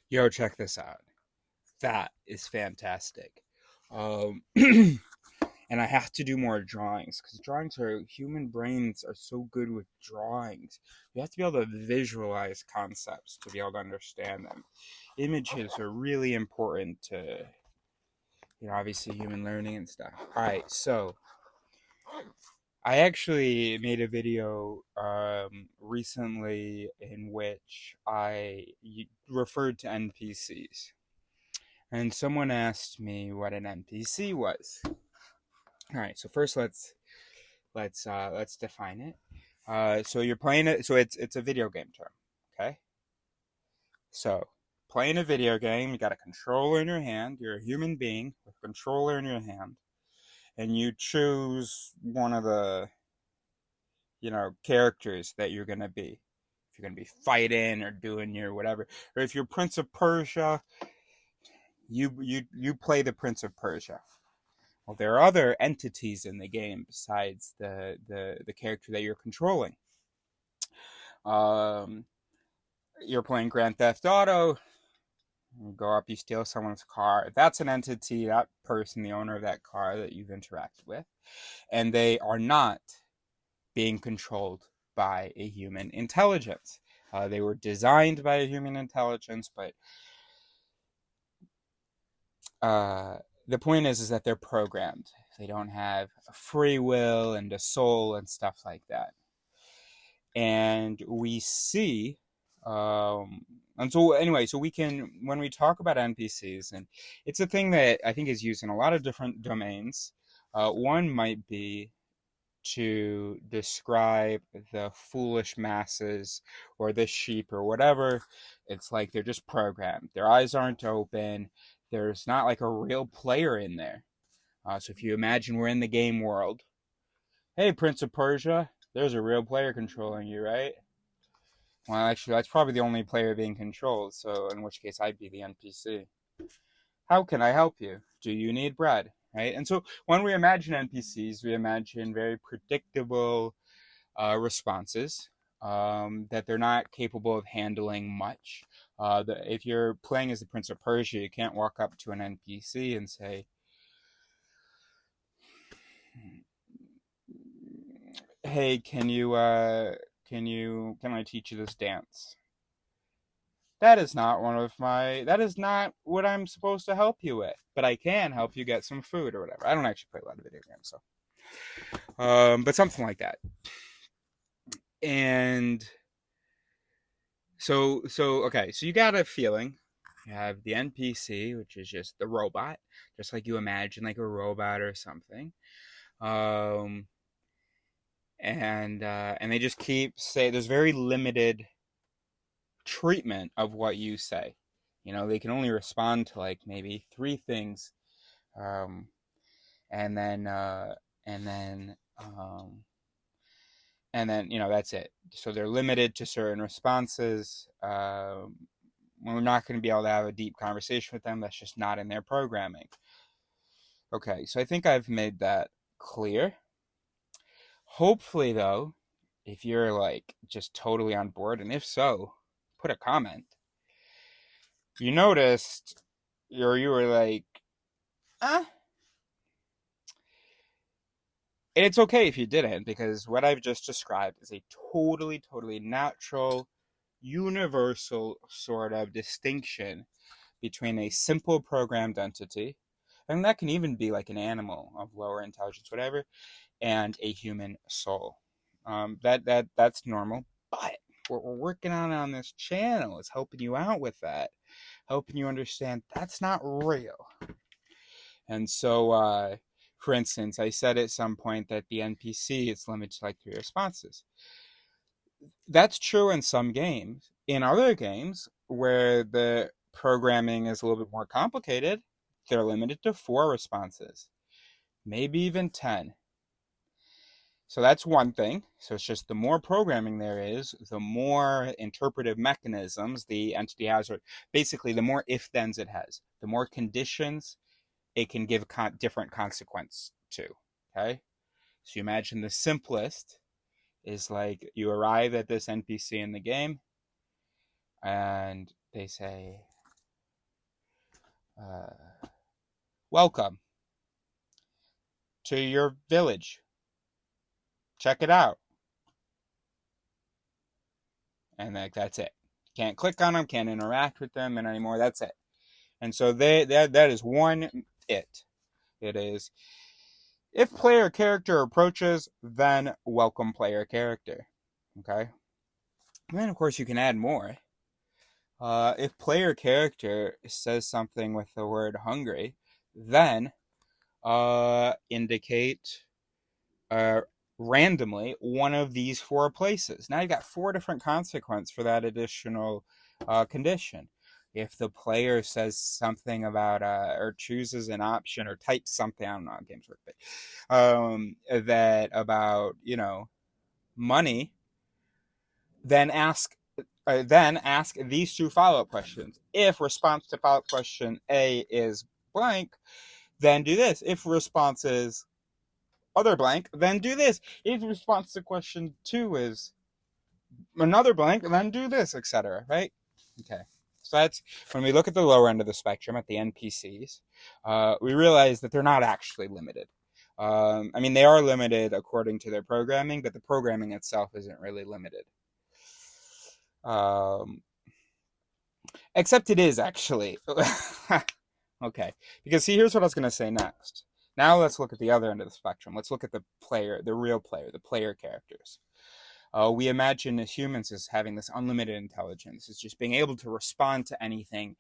Yo, check this out. That is fantastic. And I have to do more drawings because human brains are so good with drawings. You have to be able to visualize concepts to be able to understand them. Images are really important to, obviously human learning and stuff. All right, so I actually made a video recently in which referred to NPCs. And someone asked me what an NPC was. All right, so first let's define it. So you're playing it. So it's a video game term. Okay. So playing a video game, you got a controller in your hand. You're a human being with a controller in your hand, and you choose one of the characters that you're gonna be. If you're gonna be fighting or doing your whatever, or if you're Prince of Persia, you play the Prince of Persia. Well, there are other entities in the game besides the character that you're controlling. Um, you're playing Grand Theft Auto. You go up, you steal someone's car. That's an entity, that person, the owner of that car that you've interacted with, and they are not being controlled by a human intelligence. They were designed by a human intelligence, but uh, the point is that they're programmed. They don't have a free will and a soul and stuff like that. And we see, and so anyway, so we can, when we talk about NPCs, and it's a thing that I think is used in a lot of different domains. One might be to describe the foolish masses or the sheep or whatever. It's like they're just programmed. Their eyes aren't open. There's not like a real player in there. So if you imagine we're in the game world, hey, Prince of Persia, there's a real player controlling you, right? Well, actually, that's probably the only player being controlled, so in which case I'd be the NPC. How can I help you? Do you need bread? Right? And so when we imagine NPCs, we imagine very predictable responses, that they're not capable of handling much. If you're playing as the Prince of Persia, you can't walk up to an NPC and say, "Hey, can I teach you this dance?" That is not what I'm supposed to help you with, but I can help you get some food or whatever. I don't actually play a lot of video games, so, but something like that. And okay, so you got a feeling. You have the NPC, which is just the robot, just like you imagine like a robot or something. Um, and they just keep say there's very limited treatment of what you say. They can only respond to like maybe three things, um, and then and then that's it. So they're limited to certain responses. We're not going to be able to have a deep conversation with them. That's just not in their programming. Okay, so I think I've made that clear. Hopefully, though, if you're like just totally on board, and if so, put a comment. You noticed, or you were like, ah. And it's okay if you didn't, because what I've just described is a totally, totally natural, universal sort of distinction between a simple programmed entity, and that can even be like an animal of lower intelligence, whatever, and a human soul. That's normal, but what we're working on this channel is helping you out with that, helping you understand that's not real. And so, for instance, I said at some point that the NPC is limited to like three responses. That's true in some games. In other games where the programming is a little bit more complicated, they're limited to four responses, maybe even 10. So that's one thing. So it's just the more programming there is, the more interpretive mechanisms the entity has, or basically the more if thens it has, the more conditions it can give different consequence to. Okay? So you imagine the simplest is like you arrive at this NPC in the game and they say, Welcome to your village. Check it out. And like that's it. Can't click on them, can't interact with them and anymore. That's it. And so that is one it. It is if player character approaches, then welcome player character. Okay. And then of course you can add more. If player character says something with the word hungry, then indicate uh, randomly one of these four places. Now you've got four different consequences for that additional condition. If the player says something about or chooses an option or types something, I don't know how games work, but that about money, then ask these two follow-up questions. If response to follow-up question A is blank, then do this. If response is other blank, then do this. If response to question 2 is another blank, then do this, etc. Right? Okay. So that's when we look at the lower end of the spectrum at the NPCs, we realize that they're not actually limited. I mean, they are limited according to their programming, but the programming itself isn't really limited. Um, Except it is actually. Okay. Because see, here's what I was going to say next. Now let's look at the other end of the spectrum. Let's look at the player, the real player, the player characters. We imagine as humans as having this unlimited intelligence, as just being able to respond to anything,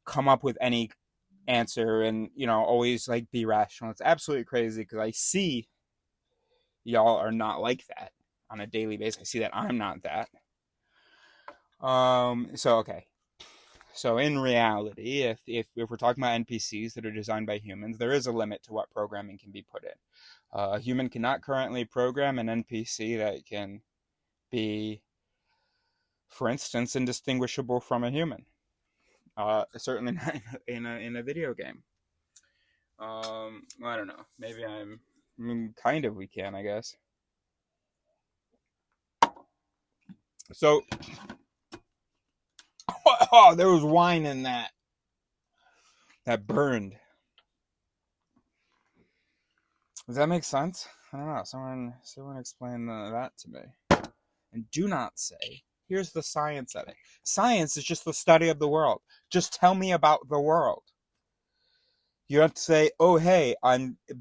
come up with any answer, and always like be rational. It's absolutely crazy because I see y'all are not like that on a daily basis. I see that I'm not that. So okay. So in reality, if we're talking about NPCs that are designed by humans, there is a limit to what programming can be put in. A human cannot currently program an NPC that can be, for instance, indistinguishable from a human. Certainly not in a video game. I don't know. Maybe I mean, kind of we can, I guess. So, oh, there was wine in that burned. Does that make sense? I don't know. Someone explain that to me. And do not say, here's the science of it. Science is just the study of the world. Just tell me about the world. You have to say, oh, hey,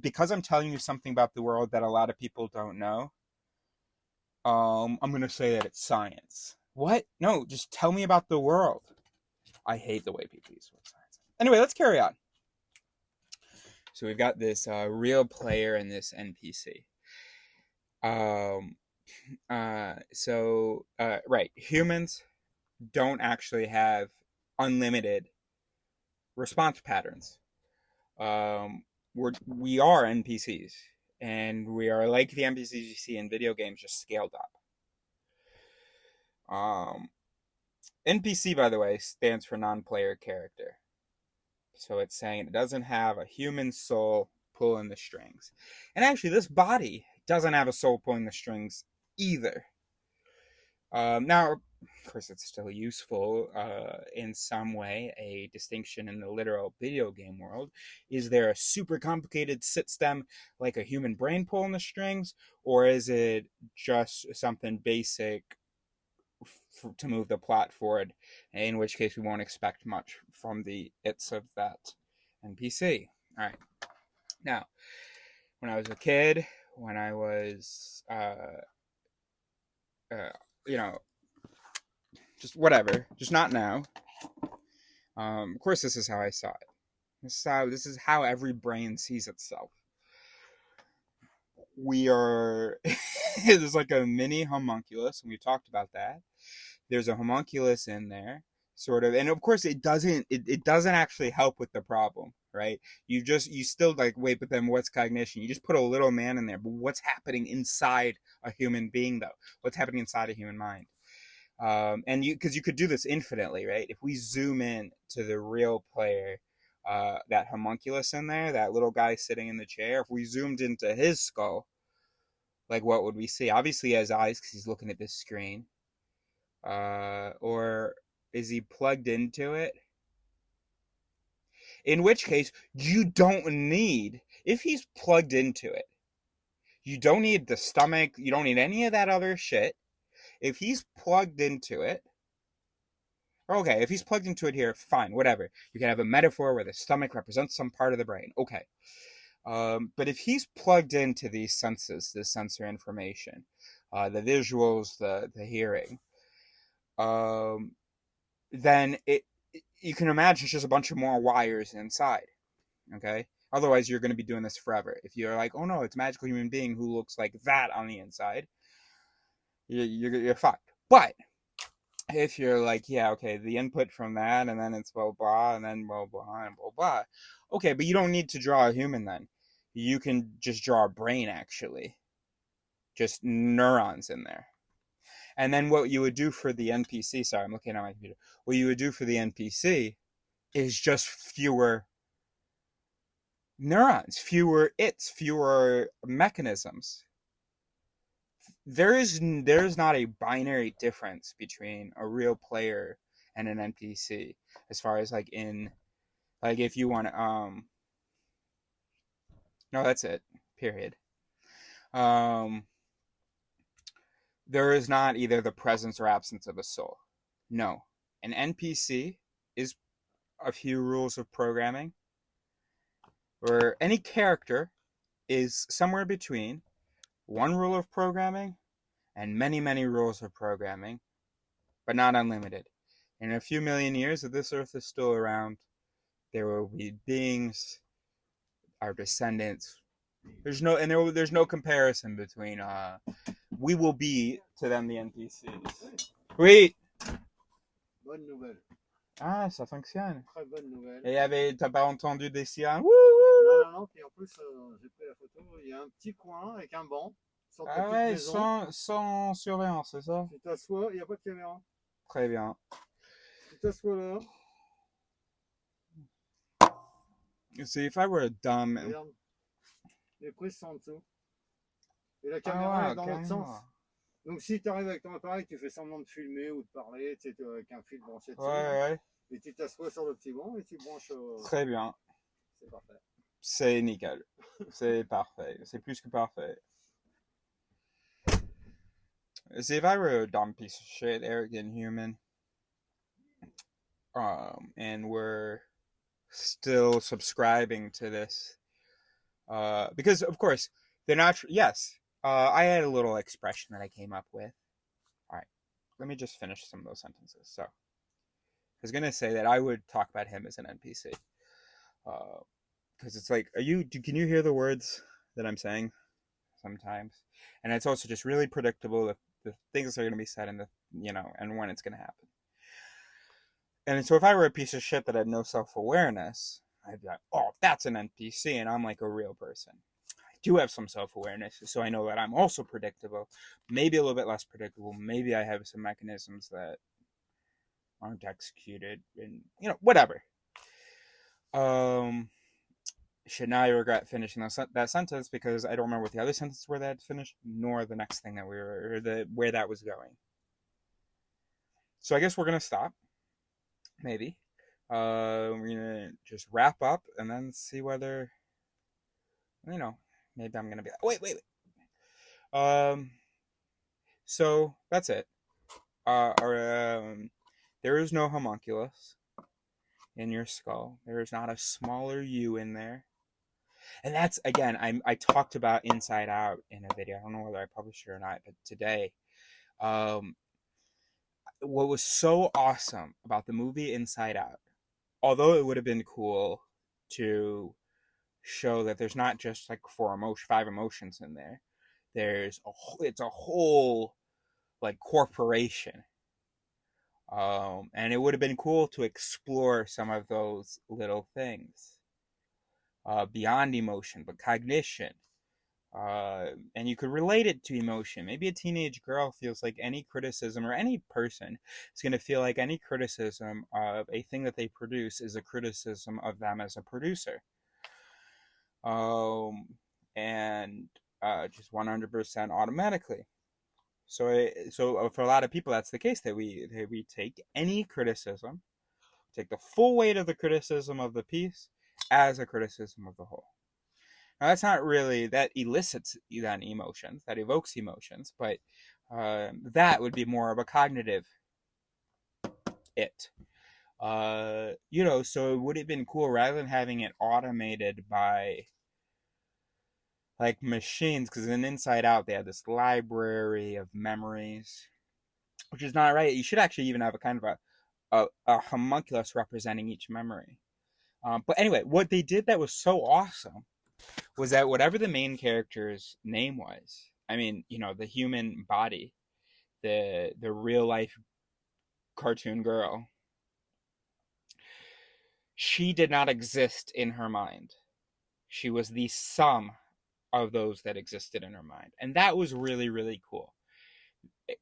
because I'm telling you something about the world that a lot of people don't know, I'm going to say that it's science. What? No, just tell me about the world. I hate the way people use the word science. Anyway, let's carry on. So we've got this real player and this NPC. Right, humans don't actually have unlimited response patterns. We are NPCs, and we are like the NPCs you see in video games, just scaled up. NPC, by the way, stands for non-player character. So it's saying it doesn't have a human soul pulling the strings. And actually, this body doesn't have a soul pulling the strings either. Now, of course, it's still useful in some way. A distinction in the literal video game world. Is there a super complicated system like a human brain pulling the strings, or is it just something basic to move the plot forward? In which case, we won't expect much from the its of that NPC. All right. Now, when I was a kid, when I was, you know, just whatever, just not now. Of course, this is how I saw it. This is how every brain sees itself. We are there's like a mini homunculus, and we talked about that. There's a homunculus in there, sort of, and of course, it doesn't actually help with the problem, right? You still like wait, but then what's cognition? You just put a little man in there, but what's happening inside a human being though? What's happening inside a human mind? And because you could do this infinitely, right? If we zoom in to the real player, that homunculus in there, that little guy sitting in the chair, if we zoomed into his skull, like what would we see? Obviously, he has eyes because he's looking at this screen. Or is he plugged into it? In which case, you don't need, if he's plugged into it, you don't need the stomach, you don't need any of that other shit. If he's plugged into it, okay, if he's plugged into it here, fine, whatever. You can have a metaphor where the stomach represents some part of the brain. Okay. But if he's plugged into these senses, this sensor information, the visuals, the hearing, um, then you can imagine it's just a bunch of more wires inside. Okay. Otherwise, you're going to be doing this forever. If you're like, oh no, it's a magical human being who looks like that on the inside, you're fucked. But if you're like, yeah, okay, the input from that, and then it's blah blah, and then blah blah and blah blah. Okay, but you don't need to draw a human then. You can just draw a brain actually, just neurons in there. And then what you would do for the NPC, sorry, I'm looking at my computer. What you would do for the NPC is just fewer neurons, fewer mechanisms. There's not a binary difference between a real player and an NPC as far as like in like if you want to no, that's it. Period. Um there is not either the presence or absence of a soul. No. An NPC is a few rules of programming, or any character is somewhere between one rule of programming and many, many rules of programming, but not unlimited. In a few million years, if this Earth is still around, there will be beings, our descendants. There's no comparison between we will be to them the NPCs. Oui. Bonne nouvelle. Ah, ça fonctionne. Très bonne nouvelle. Et t'as pas entendu des sirènes? Non. Puis en plus, j'ai pris la photo. Il y a un petit coin avec un banc. Ah ouais, sans surveillance, c'est ça? Tu t'assois, il n'y a pas de caméra. Très bien. Tu t'assois là. See, if I were a dumb... Regarde. Les prises sont en dessous. Et la caméra est dans l'autre sens. Donc si tu arrives avec ton appareil, tu fais semblant de filmer ou de parler, tu sais, avec un fil branché dessus. Ouais. Et tu t'assois sur le petit banc et tu branches. Très bien. C'est parfait. C'est nickel. C'est parfait. C'est plus que parfait. See, if I were a dumb piece of shit, arrogant human, and we're still subscribing to this, because of course they're not. Yes, I had a little expression that I came up with. All right, let me just finish some of those sentences. So, I was gonna say that I would talk about him as an NPC, because it's like, can you hear the words that I'm saying sometimes? And it's also just really predictable the things that are gonna be said and and when it's gonna happen. And so if I were a piece of shit that had no self-awareness, I'd be like, oh, that's an NPC, and I'm like a real person. I do have some self-awareness, so I know that I'm also predictable, maybe a little bit less predictable. Maybe I have some mechanisms that aren't executed, and whatever. Shit, now I regret finishing that sentence because I don't remember what the other sentences were that had finished, nor the next thing that where that was going. So I guess we're gonna stop. Maybe. We're gonna just wrap up and then see whether, maybe I'm gonna be like, wait. So that's it. There is no homunculus in your skull. There is not a smaller you in there. And that's, again, I talked about Inside Out in a video. I don't know whether I published it or not, but today, what was so awesome about the movie Inside Out, although it would have been cool to show that there's not just like five emotions in there. It's a whole like corporation. And it would have been cool to explore some of those little things beyond emotion, but cognition. And you could relate it to emotion. Maybe a teenage girl feels like any criticism, or any person is going to feel like any criticism of a thing that they produce is a criticism of them as a producer. And just 100% automatically. So for a lot of people, that's the case, that we take any criticism, take the full weight of the criticism of the piece, as a criticism of the whole. Now, that's not really, that elicits then emotions, that evokes emotions, but that would be more of a cognitive it. So it would have been cool rather than having it automated by like machines, because in Inside Out they have this library of memories, which is not right. You should actually even have a kind of a homunculus representing each memory. But anyway, what they did that was so awesome was that whatever the main character's name was, I mean, the human body, the real life cartoon girl, she did not exist in her mind. She was the sum of those that existed in her mind. And that was really, really cool.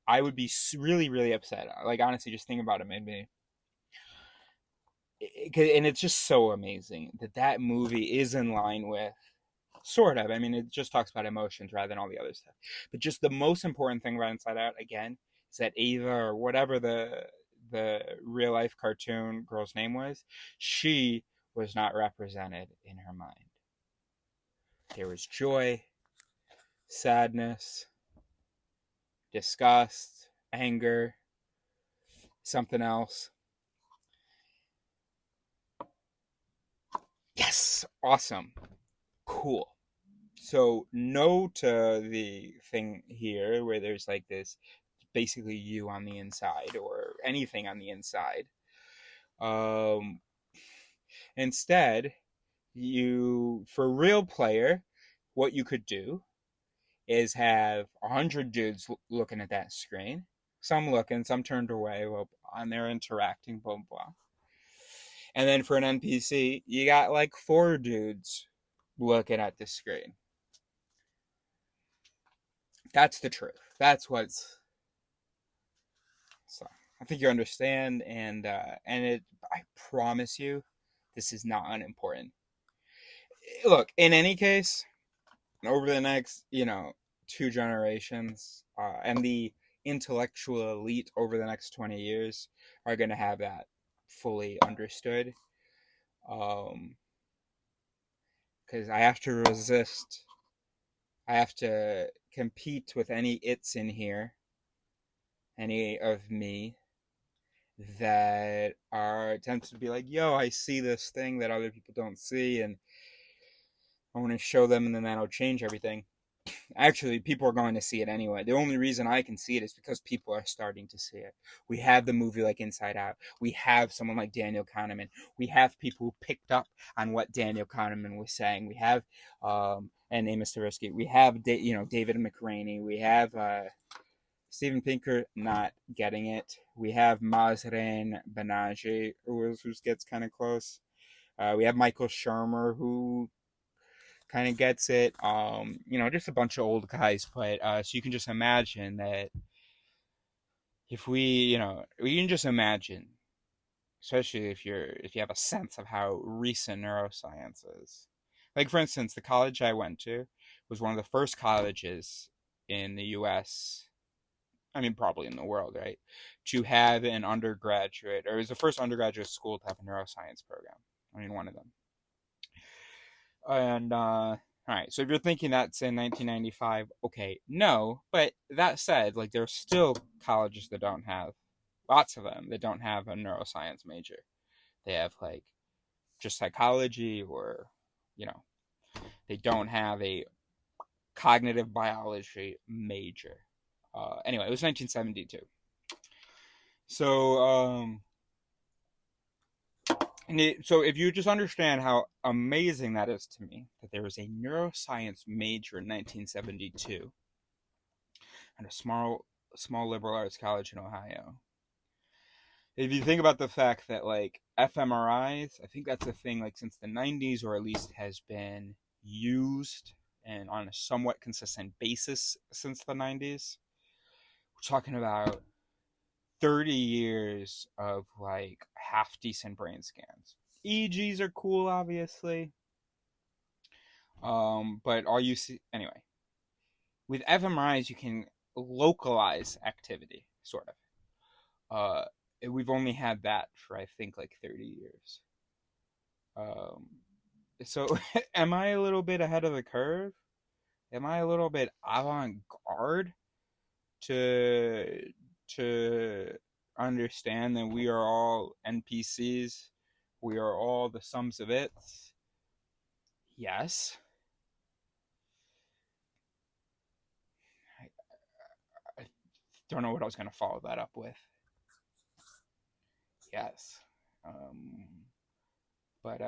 I would be really, really upset. Like, honestly, just thinking about it made me. And it's just so amazing that that movie is in line with sort of. I mean, it just talks about emotions rather than all the other stuff. But just the most important thing about Inside Out, again, is that Ava, or whatever the real life cartoon girl's name was, she was not represented in her mind. There was joy, sadness, disgust, anger, something else. Yes, awesome, cool. So no to the thing here where there's like this basically you on the inside or anything on the inside. Um, Instead, you for real player, what you could do is have 100 dudes looking at that screen. Some looking, some turned away, well, and they're interacting, blah blah. And then for an NPC, you got like 4 dudes looking at the screen. That's the truth. That's what's so. I think you understand, and it. I promise you, this is not unimportant. Look, in any case, over the next 2 generations, and the intellectual elite over the next 20 years are going to have that fully understood. Um, because I have to resist. I have to compete with any it's in here, any of me that are attempts to be like, yo, I see this thing that other people don't see, and I want to show them, and then that'll change everything. Actually, people are going to see it anyway. The only reason I can see it is because people are starting to see it. We have the movie like Inside Out. We have someone like Daniel Kahneman. We have people who picked up on what Daniel Kahneman was saying. We have and Amos Tversky. We have David McRaney. We have Steven Pinker not getting it. We have Mazren Banaji, who gets kind of close. We have Michael Shermer, who kind of gets it. Just a bunch of old guys, but so you can just imagine that if we can just imagine, especially if you have a sense of how recent neuroscience is. Like for instance, the college I went to was one of the first colleges in the U.S. I mean, probably in the world, right? To have an undergraduate, or it was the first undergraduate school to have a neuroscience program. I mean, one of them. And all right, so if you're thinking that's in 1995, okay, no. But that said, like there's still colleges that don't have lots of them that don't have a neuroscience major. They have like just psychology, or you know, they don't have a cognitive biology major. Anyway, it was 1972. So so if you just understand how amazing that is to me, that there was a neuroscience major in 1972 at a small liberal arts college in Ohio. If you think about the fact that like fMRIs, I think that's a thing like since the 90s, or at least has been used and on a somewhat consistent basis since the 90s. We're talking about 30 years of like half decent brain scans. EEGs are cool, obviously. But all you see anyway. With fMRIs, you can localize activity, sort of. We've only had that for I think like 30 years. Um, So am I a little bit ahead of the curve? Am I a little bit avant-garde to to understand that we are all NPCs? We are all the sums of its. Yes. I, I don't know what I was going to follow that up with. Yes. Um, but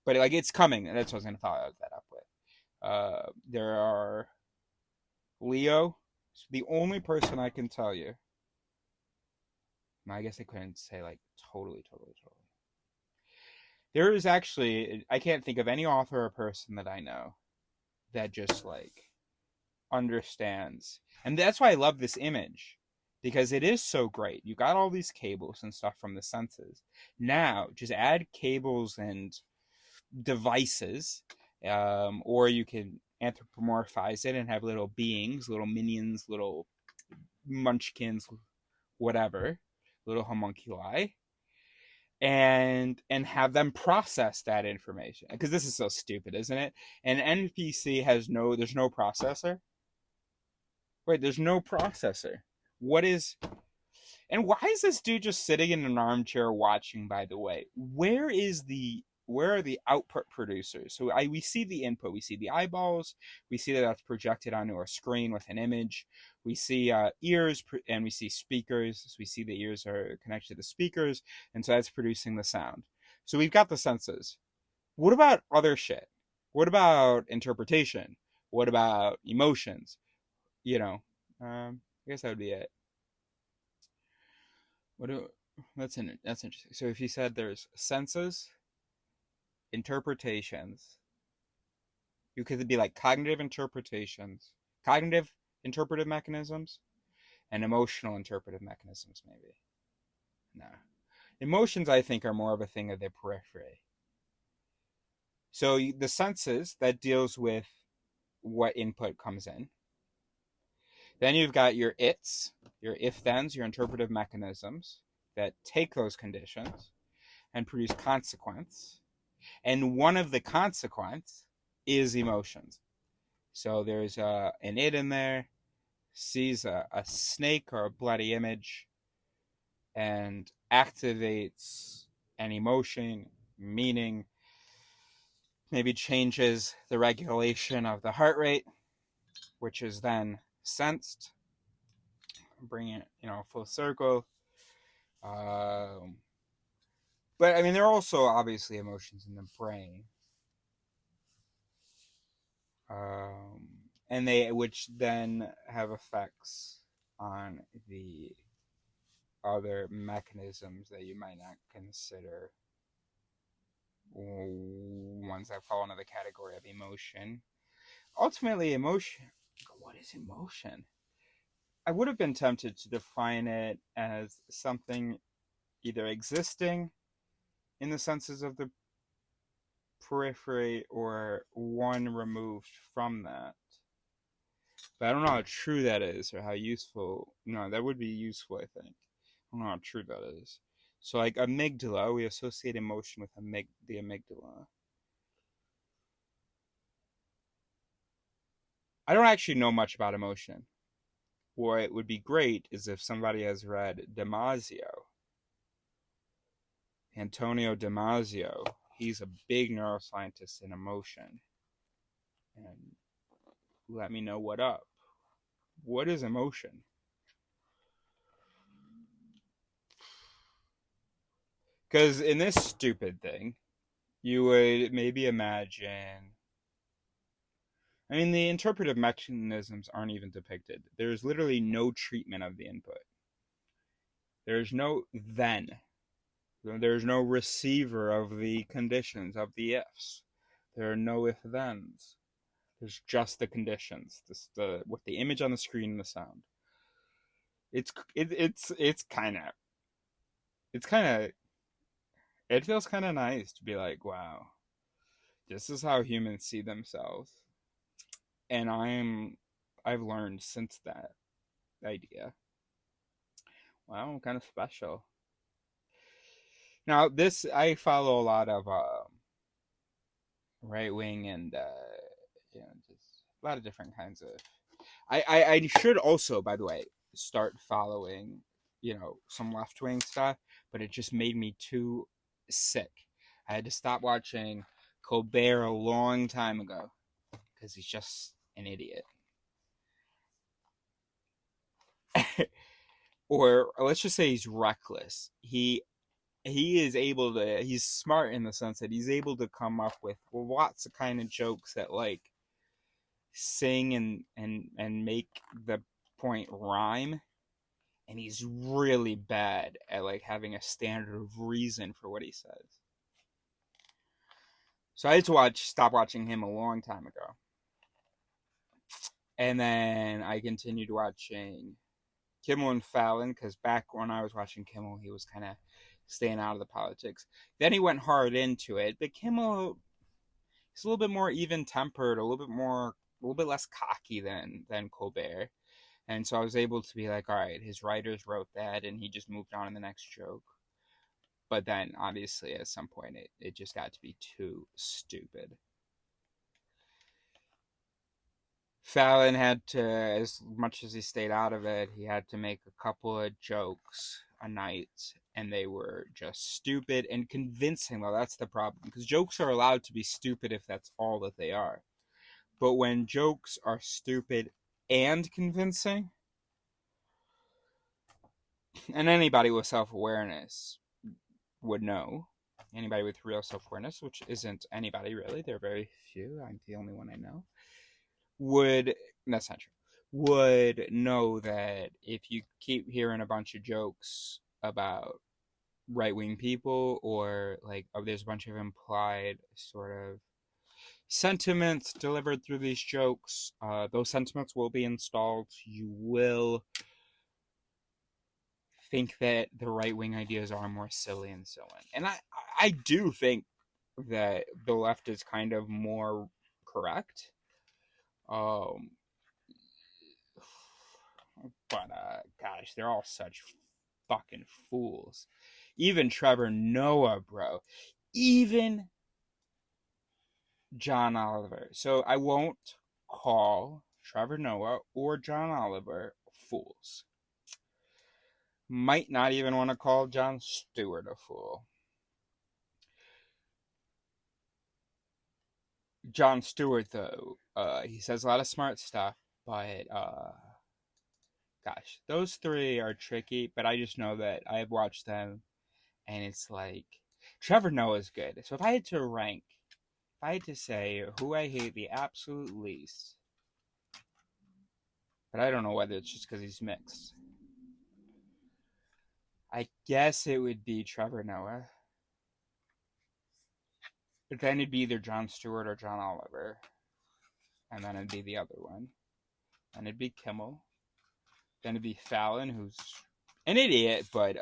but like it's coming, and that's what I was going to follow that up with. There are Leo. The only person I can tell you. I guess I couldn't say like totally, totally, totally. There is actually I can't think of any author or person that I know that just like understands. And that's why I love this image because it is so great. You got all these cables and stuff from the senses. Now, just add cables and devices, or you can anthropomorphize it and have little beings, little minions, little munchkins, whatever, little homunculi, and have them process that information. Because this is so stupid, isn't it? An NPC has there's no processor. Wait, there's no processor. What is And why is this dude just sitting in an armchair watching, by the way? Where are the output producers? So we see the input, we see the eyeballs, we see that that's projected onto a screen with an image. We see ears and we see speakers. So we see the ears are connected to the speakers, and so that's producing the sound. So we've got the senses. What about other shit? What about interpretation? What about emotions? You know, I guess that would be it. What do that's interesting. So if you said there's senses, interpretations, you could be like cognitive interpretations, cognitive interpretive mechanisms, and emotional interpretive mechanisms, maybe. No. Emotions, I think, are more of a thing of the periphery. So the senses that deals with what input comes in. Then you've got your its, your if-thens, your interpretive mechanisms that take those conditions and produce consequence. And one of the consequence is emotions. So there's an it in there, sees a snake or a bloody image, and activates an emotion, meaning maybe changes the regulation of the heart rate, which is then sensed, bringing it, full circle. Um, but I mean, there are also obviously emotions in the brain, um, and they which then have effects on the other mechanisms that you might not consider ones that fall into the category of emotion. Ultimately, emotion. What is emotion? I would have been tempted to define it as something either existing in the senses of the periphery or one removed from that. But I don't know how true that is or how useful. No, that would be useful, I think. I don't know how true that is. So, like amygdala, we associate emotion with the amygdala. I don't actually know much about emotion. What would be great is if somebody has read Damasio, Antonio Damasio. He's a big neuroscientist in emotion. And let me know what up. What is emotion? Because in this stupid thing, you would maybe imagine. I mean, the interpretive mechanisms aren't even depicted. There's literally no treatment of the input. There's no then. There's no receiver of the conditions of the ifs. There are no if thens. There's just the conditions. With the image on the screen and the sound. It's kind of it feels kind of nice to be like, wow, this is how humans see themselves, and I've learned since that idea. Wow, I'm kind of special. Now, this I follow a lot of right wing and just a lot of different kinds of. I should also, by the way, start following some left wing stuff, but it just made me too sick. I had to stop watching Colbert a long time ago because he's just an idiot. Or let's just say he's reckless. He is able to. He's smart in the sense that he's able to come up with lots of kind of jokes that like sing and make the point rhyme, and he's really bad at like having a standard of reason for what he says. So I had to stop watching him a long time ago, and then I continued watching Kimmel and Fallon because back when I was watching Kimmel, he was kind of staying out of the politics. Then he went hard into it, but Kimmel is a little bit more even tempered, a little bit less cocky than Colbert. And so I was able to be like, all right, his writers wrote that, and he just moved on to the next joke. But then, obviously, at some point, it just got to be too stupid. Fallon had to, as much as he stayed out of it, he had to make a couple of jokes a night, and they were just stupid and convincing, though. That's the problem. Because jokes are allowed to be stupid if that's all that they are. But when jokes are stupid and convincing, and anybody with self awareness would know, anybody with real self awareness, which isn't anybody really, they're very few, I'm the only one I know, would, that's not true, would know that if you keep hearing a bunch of jokes about right wing people or like there's a bunch of implied sort of sentiments delivered through these jokes, those sentiments will be installed. You will think that the right wing ideas are more silly and so on. And I do think that the left is kind of more correct. Um, but gosh, they're all such fucking fools. Even Trevor Noah, bro. Even John Oliver. So I won't call Trevor Noah or John Oliver fools. Might not even want to call Jon Stewart a fool. Jon Stewart, though, he says a lot of smart stuff, but gosh, those three are tricky. But I just know that I've watched them, and it's like Trevor Noah's good. So if I had to rank, if I had to say who I hate the absolute least, but I don't know whether it's just because he's mixed. I guess it would be Trevor Noah. But then it'd be either Jon Stewart or John Oliver, and then it'd be the other one, and it'd be Kimmel. Then it'd be Fallon, who's an idiot, but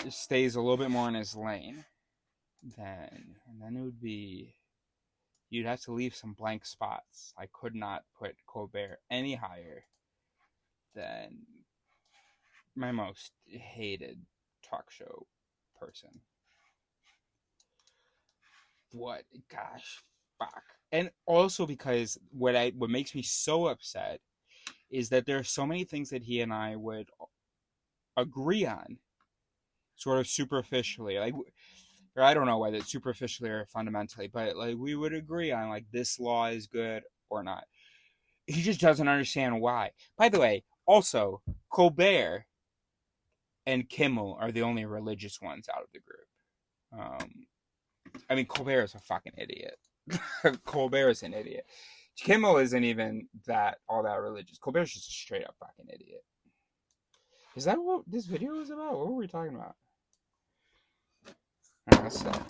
stays a little bit more in his lane. And then it would be you'd have to leave some blank spots. I could not put Colbert any higher than my most hated talk show person. What? Gosh, fuck. And also because what makes me so upset is that there are so many things that he and I would agree on, sort of superficially. Like, or I don't know whether it's superficially or fundamentally, but like we would agree on like this law is good or not. He just doesn't understand why. By the way, also Colbert and Kimmel are the only religious ones out of the group. Um, I mean, Colbert is a fucking idiot. Colbert is an idiot. Kimmel isn't even that all that religious. Colbert's just a straight up fucking idiot. Is that what this video was about? What were we talking about? All right, let's stop.